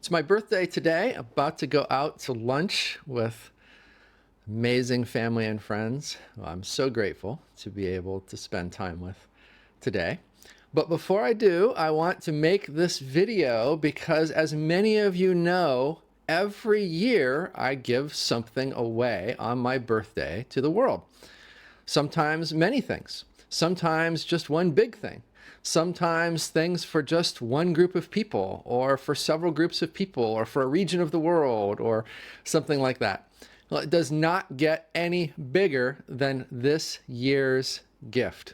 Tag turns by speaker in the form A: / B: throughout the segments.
A: It's my birthday today. About to go out to lunch with amazing family and friends who I'm so grateful to be able to spend time with today. But before I do, I want to make this video because, as many of you know, every year I give something away on my birthday to the world. Sometimes many things, sometimes just one big thing. Sometimes things for just one group of people, or for several groups of people, or for a region of the world, or something like that. Well, it does not get any bigger than this year's gift.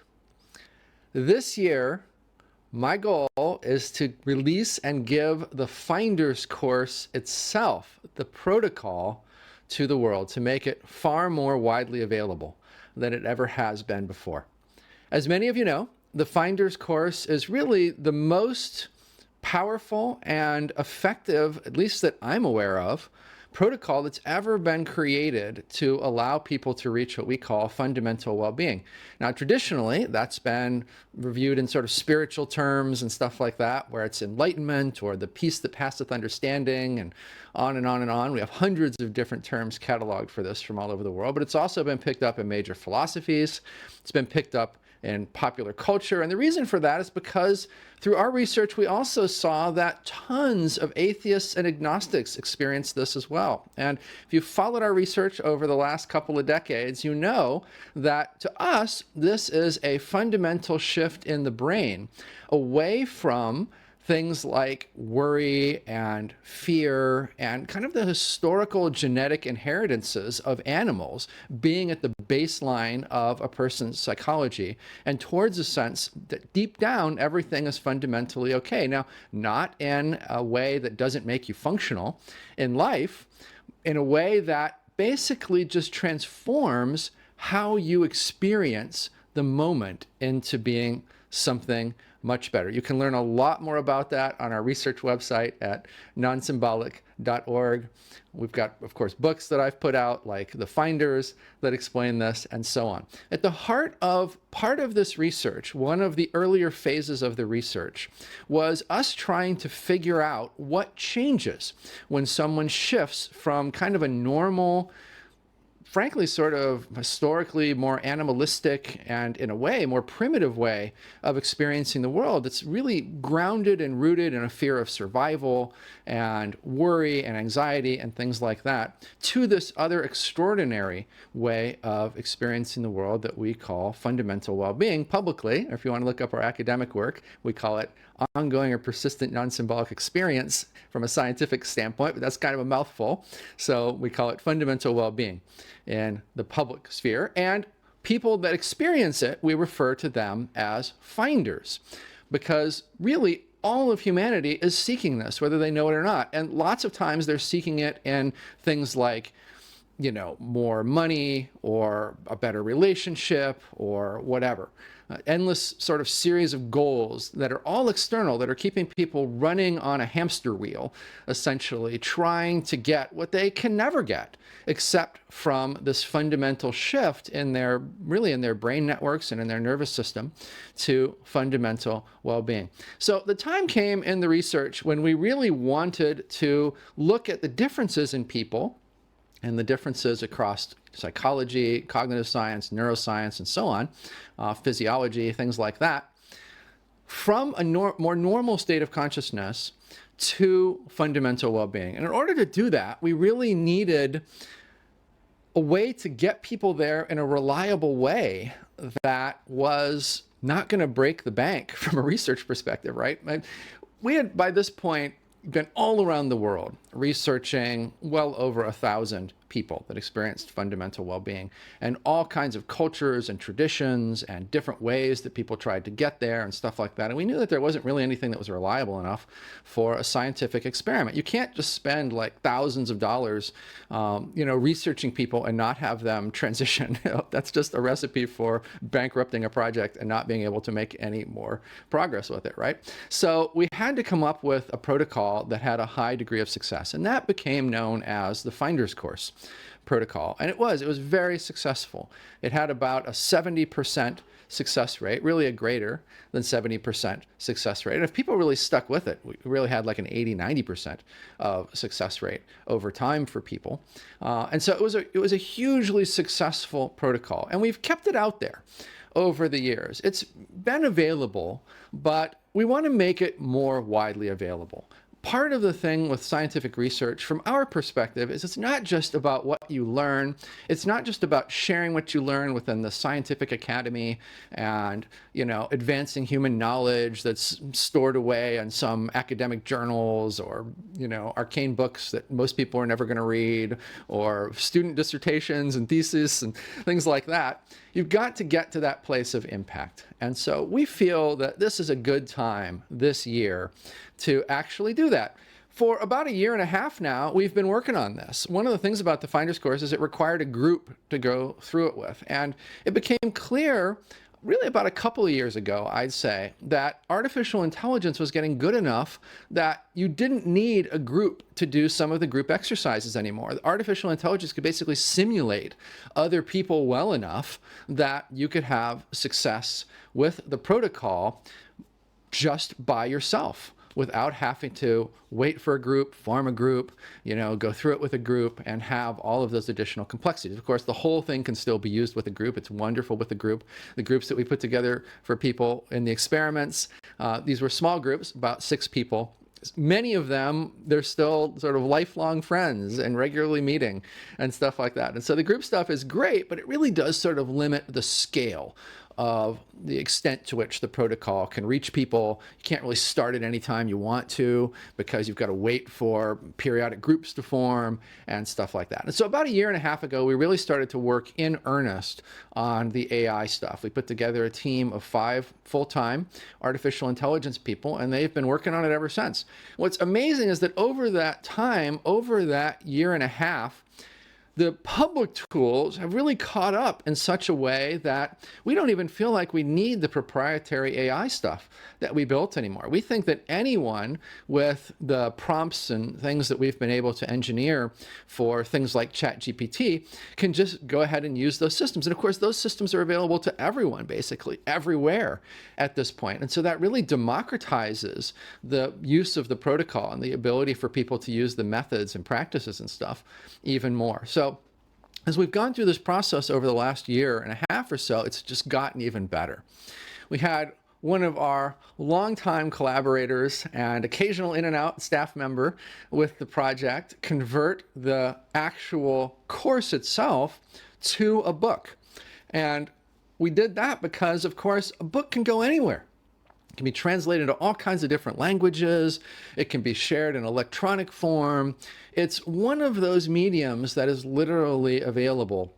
A: This year, my goal is to release and give the Finders course itself, the protocol, to the world, to make it far more widely available than it ever has been before. As many of you know, the Finders course is really the most powerful and effective, at least that I'm aware of, protocol that's ever been created to allow people to reach what we call fundamental well-being. Now, traditionally, that's been reviewed in sort of spiritual terms and stuff like that, where it's enlightenment or the peace that passeth understanding, and on and on and on. We have hundreds of different terms cataloged for this from all over the world, but it's also been picked up in major philosophies. It's been picked up in popular culture. And the reason for that is because through our research, we also saw that tons of atheists and agnostics experienced this as well. And if you've followed our research over the last couple of decades, you know that to us, this is a fundamental shift in the brain away from things like worry and fear and kind of the historical genetic inheritances of animals being at the baseline of a person's psychology, and towards a sense that deep down everything is fundamentally okay. Now, not in a way that doesn't make you functional in life, in a way that basically just transforms how you experience the moment into being something much better. You can learn a lot more about that on our research website at nonsymbolic.org. We've got, of course, books that I've put out, like The Finders, that explain this, and so on. At the heart of part of this research, one of the earlier phases of the research, was us trying to figure out what changes when someone shifts from kind of a normal, frankly, sort of historically more animalistic and, in a way, more primitive way of experiencing the world that's really grounded and rooted in a fear of survival and worry and anxiety and things like that, to this other extraordinary way of experiencing the world that we call fundamental well-being. Publicly, or if you want to look up our academic work, we call it ongoing or persistent non-symbolic experience from a scientific standpoint, but that's kind of a mouthful. So we call it fundamental well-being in the public sphere. And people that experience it, we refer to them as finders, because really all of humanity is seeking this, whether they know it or not. And lots of times they're seeking it in things like, you know, more money or a better relationship or whatever. Endless sort of series of goals that are all external, that are keeping people running on a hamster wheel, essentially trying to get what they can never get, except from this fundamental shift in their, really in their brain networks and in their nervous system to fundamental well-being. So the time came in the research when we really wanted to look at the differences in people and the differences across psychology, cognitive science, neuroscience, and so on, physiology, things like that, from a more normal state of consciousness to fundamental well-being. And in order to do that, we really needed a way to get people there in a reliable way that was not going to break the bank from a research perspective, right? We had, by this point, been all around the world researching well over 1,000 people that experienced fundamental well-being, and all kinds of cultures and traditions and different ways that people tried to get there and stuff like that. And we knew that there wasn't really anything that was reliable enough for a scientific experiment. You can't just spend like thousands of dollars, researching people and not have them transition. That's just a recipe for bankrupting a project and not being able to make any more progress with it, right? So we had to come up with a protocol that had a high degree of success, and that became known as the Finders course. protocol. And it was very successful. It had about a 70% success rate, really a greater than 70% success rate. And if people really stuck with it, we really had like an 80, 90% of success rate over time for people. And so it was a hugely successful protocol. And we've kept it out there over the years. It's been available, but we want to make it more widely available. Part of the thing with scientific research, from our perspective, is it's not just about what you learn. It's not just about sharing what you learn within the scientific academy and, advancing human knowledge that's stored away in some academic journals or, arcane books that most people are never going to read, or student dissertations and theses and things like that. You've got to get to that place of impact. And so we feel that this is a good time this year to actually do that. For about a year and a half now, we've been working on this. One of the things about the Finders course is it required a group to go through it with. And it became clear really about a couple of years ago, I'd say, that artificial intelligence was getting good enough that you didn't need a group to do some of the group exercises anymore. Artificial intelligence could basically simulate other people well enough that you could have success with the protocol just by yourself, without having to wait for a group, form a group, go through it with a group and have all of those additional complexities. Of course, the whole thing can still be used with a group. It's wonderful with a group. The groups that we put together for people in the experiments, these were small groups, about 6 people. Many of them, they're still sort of lifelong friends and regularly meeting and stuff like that. And so the group stuff is great, but it really does sort of limit the scale of the extent to which the protocol can reach people. You can't really start at any time you want to because you've got to wait for periodic groups to form and stuff like that. And so about a year and a half ago, we really started to work in earnest on the AI stuff. We put together a team of 5 full-time artificial intelligence people, and they've been working on it ever since. What's amazing is that over that time, over that year and a half, the public tools have really caught up in such a way that we don't even feel like we need the proprietary AI stuff that we built anymore. We think that anyone with the prompts and things that we've been able to engineer for things like ChatGPT can just go ahead and use those systems. And of course, those systems are available to everyone, basically, everywhere at this point. And so that really democratizes the use of the protocol and the ability for people to use the methods and practices and stuff even more. So as we've gone through this process over the last year and a half or so, it's just gotten even better. We had one of our longtime collaborators and occasional in and out staff member with the project convert the actual course itself to a book. And we did that because, of course, a book can go anywhere. It can be translated into all kinds of different languages. It can be shared in electronic form. It's one of those mediums that is literally available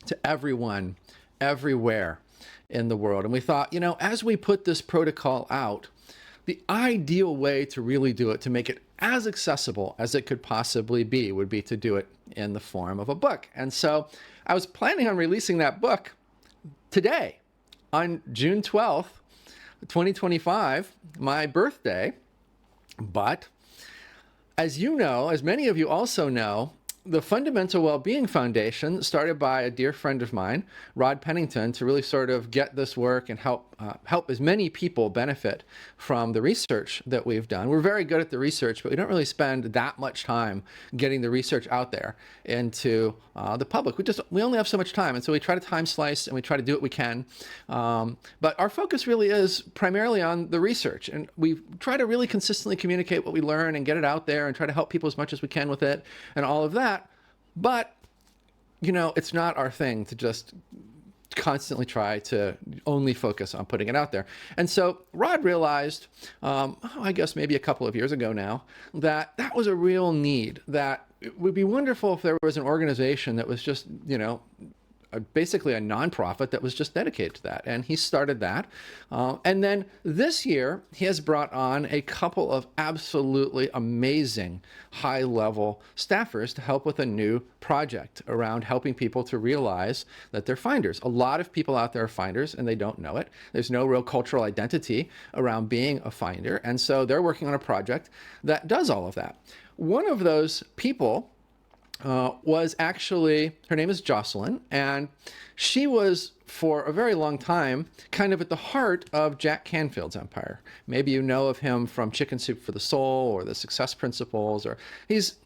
A: to everyone, everywhere in the world. And we thought, as we put this protocol out, the ideal way to really do it, to make it as accessible as it could possibly be, would be to do it in the form of a book. And so I was planning on releasing that book today, on June 12th, 2025, my birthday. But as you know, as many of you also know, the Fundamental Wellbeing Foundation, started by a dear friend of mine, Rod Pennington, to really sort of get this work and help as many people benefit from the research that we've done. We're very good at the research, but we don't really spend that much time getting the research out there into the public. We only have so much time, and so we try to time slice and we try to do what we can. But our focus really is primarily on the research, and we try to really consistently communicate what we learn and get it out there and try to help people as much as we can with it and all of that. But, it's not our thing to just constantly try to only focus on putting it out there. And so Rod realized, I guess maybe a couple of years ago now, that was a real need, that it would be wonderful if there was an organization that was just, basically a nonprofit that was just dedicated to that. And he started that. And then this year, he has brought on a couple of absolutely amazing high-level staffers to help with a new project around helping people to realize that they're finders. A lot of people out there are finders and they don't know it. There's no real cultural identity around being a finder. And so they're working on a project that does all of that. One of those people was actually, her name is Jocelyn, and she was for a very long time kind of at the heart of Jack Canfield's empire. Maybe you know of him from Chicken Soup for the Soul or the Success Principles, or he's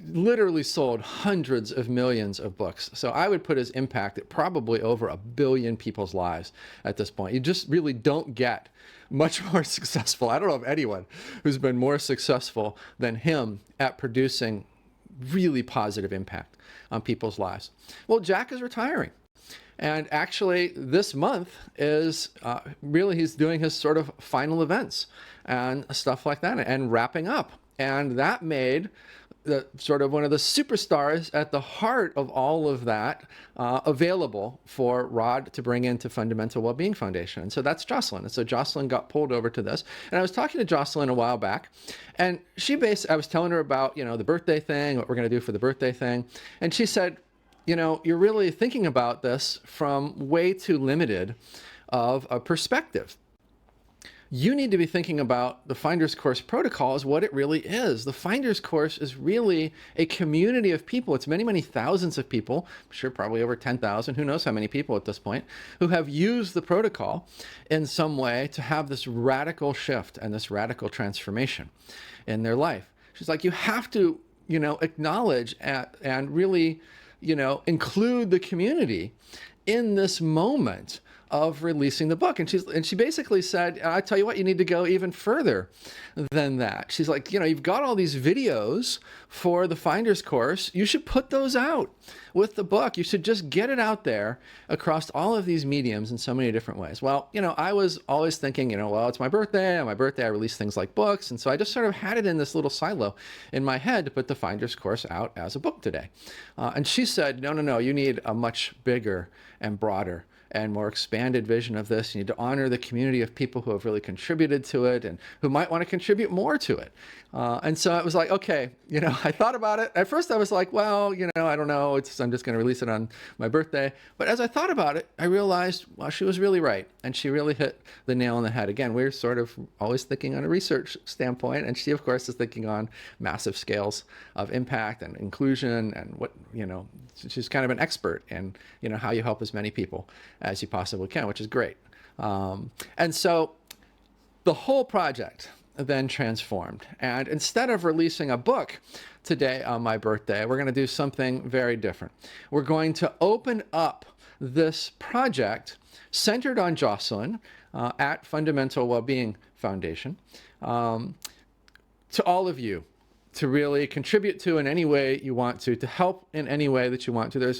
A: literally sold hundreds of millions of books. So I would put his impact at probably over 1 billion people's lives at this point. You just really don't get much more successful. I don't know of anyone who's been more successful than him at producing really positive impact on people's lives. Well, Jack is retiring. And actually, this month is really, he's doing his sort of final events and stuff like that and wrapping up. And that made the sort of one of the superstars at the heart of all of that available for Rod to bring into Fundamental Wellbeing Foundation. And so that's Jocelyn. And so Jocelyn got pulled over to this. And I was talking to Jocelyn a while back, and I was telling her about, the birthday thing, what we're going to do for the birthday thing. And she said, you're really thinking about this from way too limited of a perspective. You need to be thinking about the Finders Course protocol as what it really is. The Finders Course is really a community of people. It's many, many thousands of people, I'm sure probably over 10,000, who knows how many people at this point, who have used the protocol in some way to have this radical shift and this radical transformation in their life. She's like, you have to, acknowledge and really, include the community in this moment of releasing the book. And she basically said, I tell you what, you need to go even further than that. She's like, you've got all these videos for the Finders Course. You should put those out with the book. You should just get it out there across all of these mediums in so many different ways. Well, I was always thinking, well, it's my birthday. On my birthday, I release things like books. And so I just sort of had it in this little silo in my head to put the Finders Course out as a book today. And she said, no, you need a much bigger and broader and more expanded vision of this. You need to honor the community of people who have really contributed to it and who might want to contribute more to it. And so it was like, okay, I thought about it. At first I was like, well, I don't know. I'm just going to release it on my birthday. But as I thought about it, I realized, well, she was really right. And she really hit the nail on the head. Again, we're sort of always thinking on a research standpoint. And she, of course, is thinking on massive scales of impact and inclusion and what, she's kind of an expert in, how you help as many people as you possibly can, which is great. And so the whole project then transformed. And instead of releasing a book today on my birthday, we're going to do something very different. We're going to open up this project centered on Jocelyn at Fundamental Wellbeing Foundation to all of you to really contribute to in any way you want to help in any way that you want to.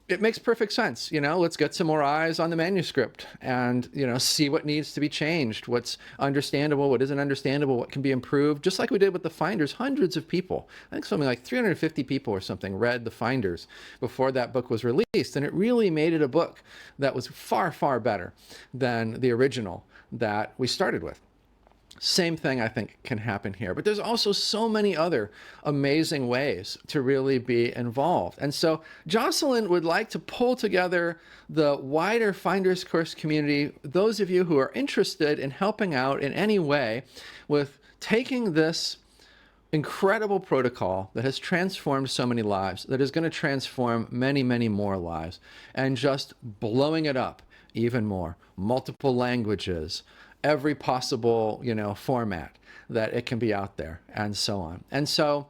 A: It makes perfect sense. Let's get some more eyes on the manuscript and, see what needs to be changed, what's understandable, what isn't understandable, what can be improved. Just like we did with the Finders, hundreds of people, I think something like 350 people or something read the Finders before that book was released. And it really made it a book that was far, far better than the original that we started with. Same thing, I think, can happen here. But there's also so many other amazing ways to really be involved. And so Jocelyn would like to pull together the wider Finders Course community, those of you who are interested in helping out in any way with taking this incredible protocol that has transformed so many lives, that is going to transform many, many more lives, and just blowing it up even more. Multiple languages, every possible, format that it can be out there, and so on. And so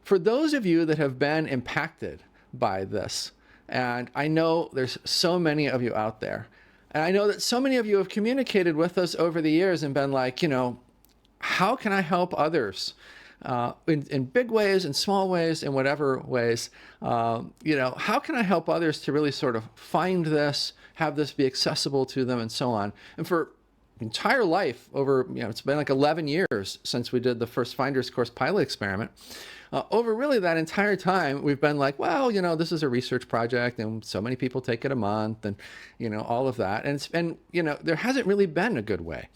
A: for those of you that have been impacted by this, and I know there's so many of you out there, and I know that so many of you have communicated with us over the years and been like, how can I help others? In big ways, in small ways, in whatever ways, how can I help others to really sort of find this, have this be accessible to them, and so on. And for entire life over, it's been like 11 years since we did the first Finders Course pilot experiment. Over really that entire time, we've been like, well, this is a research project and so many people take it a month and, all of that. And there hasn't really been a good way.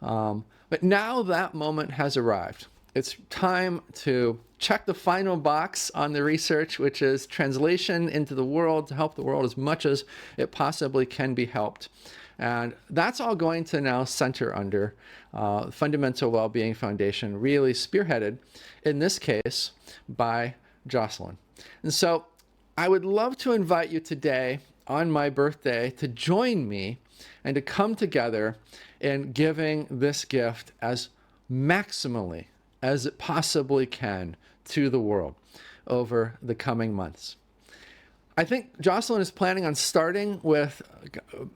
A: But now that moment has arrived. It's time to check the final box on the research, which is translation into the world to help the world as much as it possibly can be helped. And that's all going to now center under Fundamental Wellbeing Foundation, really spearheaded, in this case, by Jocelyn. And so I would love to invite you today on my birthday to join me and to come together in giving this gift as maximally as it possibly can to the world over the coming months. I think Jocelyn is planning on starting with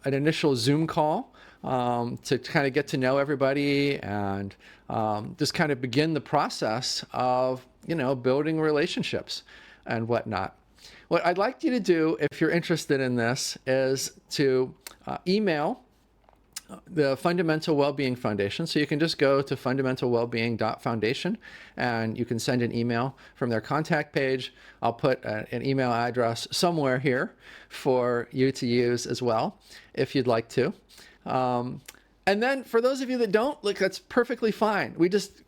A: an initial Zoom call to kind of get to know everybody and just kind of begin the process of, building relationships and whatnot. What I'd like you to do, if you're interested in this, is to email the Fundamental Wellbeing Foundation. So you can just go to fundamentalwellbeing.foundation and you can send an email from their contact page. I'll put an email address somewhere here for you to use as well, if you'd like to. And then for those of you that don't, that's perfectly fine. We just,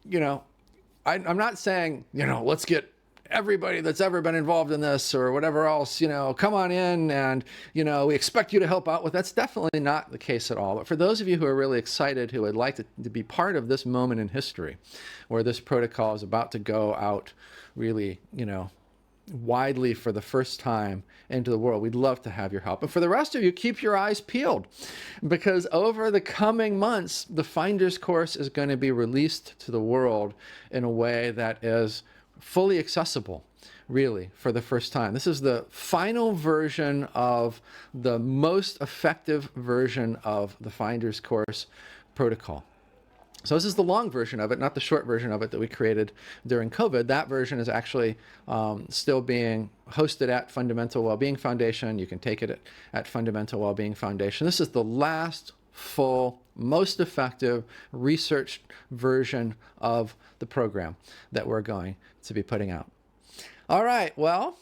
A: I'm not saying, let's get everybody that's ever been involved in this or whatever else, come on in and, we expect you to help out with. That's definitely not the case at all. But for those of you who are really excited, who would like to be part of this moment in history where this protocol is about to go out really, widely for the first time into the world, we'd love to have your help. And for the rest of you, keep your eyes peeled, because over the coming months, the Finders course is going to be released to the world in a way that is fully accessible, really, for the first time. This is the final version of the most effective version of the Finders course protocol. So this is the long version of it, not the short version of it that we created during COVID. That version is actually still being hosted at Fundamental Wellbeing Foundation. You can take it at Fundamental Wellbeing Foundation. This is the last full, most effective research version of the program that we're going to be putting out. All right, well,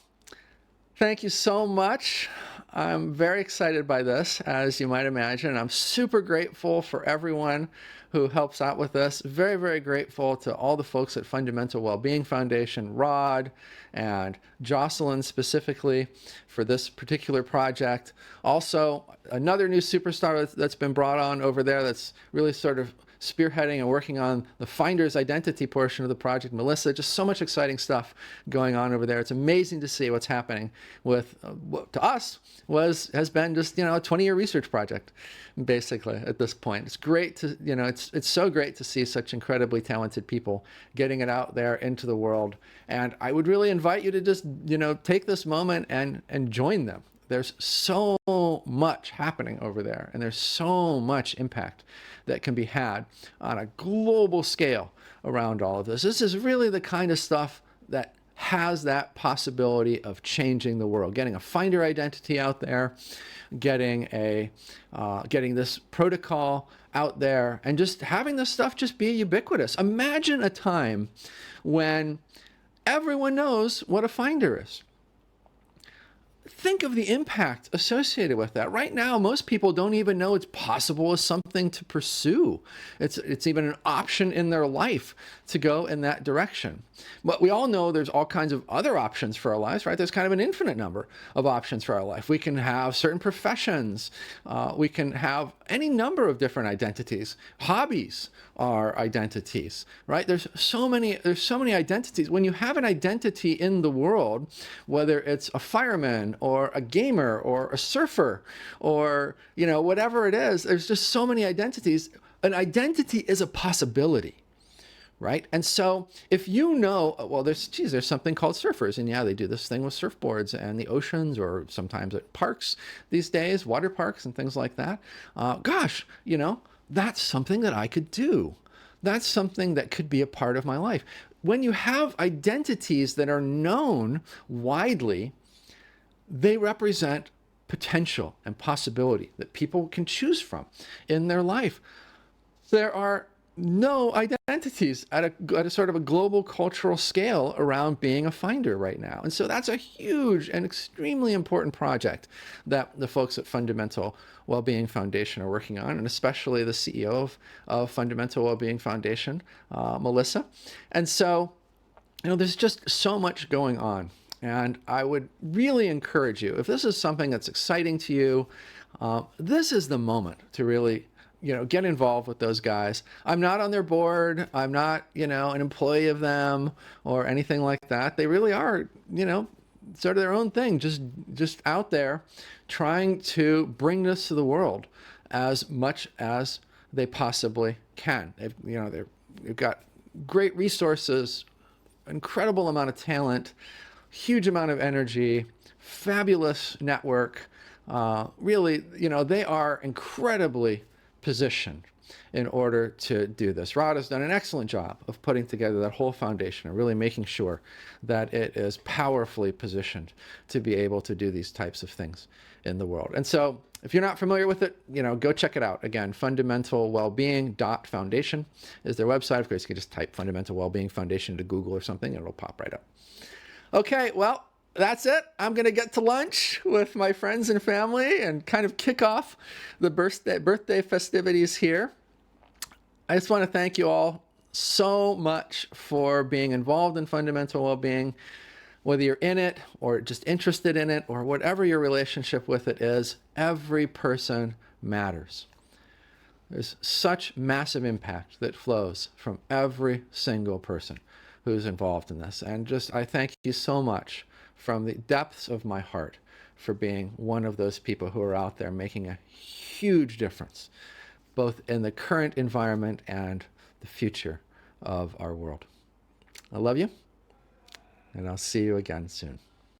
A: thank you so much. I'm very excited by this, as you might imagine. I'm super grateful for everyone who helps out with this. Very, very grateful to all the folks at Fundamental Wellbeing Foundation, Rod and Jocelyn specifically for this particular project. Also, another new superstar that's been brought on over there that's really sort of spearheading and working on the Finders identity portion of the project, Melissa. Just so much exciting stuff going on over there. It's amazing to see what's happening with what to us has been just a 20-year research project, basically, at this point. It's great to it's so great to see such incredibly talented people getting it out there into the world. And I would really invite you to just take this moment and join them. There's so much happening over there, and there's so much impact that can be had on a global scale around all of this. This is really the kind of stuff that has that possibility of changing the world. Getting a Finder identity out there, getting this protocol out there, and just having this stuff just be ubiquitous. Imagine a time when everyone knows what a Finder is. Think of the impact associated with that. Right now, most people don't even know it's possible as something to pursue. It's even an option in their life to go in that direction. But we all know there's all kinds of other options for our lives, right? There's kind of an infinite number of options for our life. We can have certain professions. We can have any number of different identities. Hobbies are identities, right? There's so many identities. When you have an identity in the world, whether it's a fireman or a gamer or a surfer or whatever it is, there's just so many identities. An identity is a possibility, right? And so if there's something called surfers, and they do this thing with surfboards and the oceans, or sometimes at parks these days, water parks and things like that. That's something that I could do. That's something that could be a part of my life. When you have identities that are known widely, they represent potential and possibility that people can choose from in their life. There are no identities at a sort of a global cultural scale around being a Finder right now. And so that's a huge and extremely important project that the folks at Fundamental Wellbeing Foundation are working on, and especially the CEO of Fundamental Wellbeing Foundation, Melissa. And so, there's just so much going on. And I would really encourage you, if this is something that's exciting to you, this is the moment to really get involved with those guys. I'm not on their board. I'm not, an employee of them or anything like that. They really are, sort of their own thing, just out there trying to bring this to the world as much as they possibly can. They've got great resources, incredible amount of talent, huge amount of energy, fabulous network. Really, they are incredibly positioned in order to do this. Rod has done an excellent job of putting together that whole foundation and really making sure that it is powerfully positioned to be able to do these types of things in the world. And so if you're not familiar with it, go check it out. Again, fundamentalwellbeing.foundation is their website. Of course, you can just type Fundamental Wellbeing Foundation to Google or something, and it'll pop right up. Okay, well, that's it. I'm going to get to lunch with my friends and family and kind of kick off the birthday festivities here. I just want to thank you all so much for being involved in fundamental well-being, whether you're in it or just interested in it or whatever your relationship with it is. Every person matters. There's such massive impact that flows from every single person who's involved in this. And I thank you so much from the depths of my heart for being one of those people who are out there making a huge difference, both in the current environment and the future of our world. I love you, and I'll see you again soon.